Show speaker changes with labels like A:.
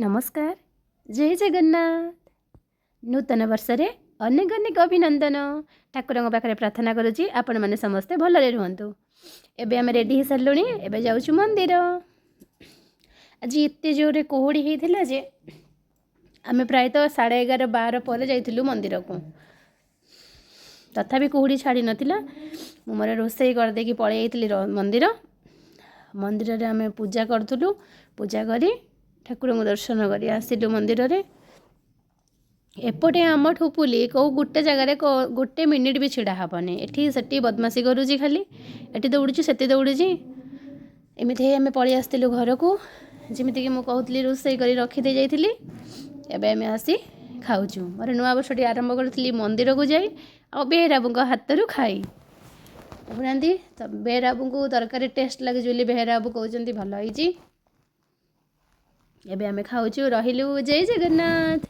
A: नमस्कार जय जगन्नाथ नूतन वर्ष रे अनेक अनेक अभिनंदन ठाकुर पाखे प्रार्थना करुँची आपण मैंने समस्ते भलरे रुहतु। एबे आम रेडी हो सारूँ एबे जाऊँ मंदिर। आज एत जोरे कुहुड़ी होता जे आम प्रायतः 11:30 पर जाइलु मंदिर को तथापि कुहुड़ी छाड़ी नाला मु मोर रोषे करदे पलि मंदिर मंदिर आम पूजा करूँ। पूजा करी ठाकुर को दर्शन कर आसिलु मंदिर रे। एपटे आम ठुपुली कौ गोटे जगार गोटे मिनिट भी छिड़ा हेनी एटी से बदमाशी करुँची खाली एटी दौड़ी से दौड़ी एमती आम पलि आसलु घर को जमीक मुझे रोषे कर रखीदे जाइली। एबे आम आसी खाऊँ मोर नुआ वर्षटी आरंभ करी मंदिर को जाई आ बेहराबू हाथ रू खाई बुझाती तो बेहराबू को तरकारी टेस्ट लगे बोली बेहराबू कहते भल होती। एबे आम खाऊँ रहिलु। जय जगन्नाथ।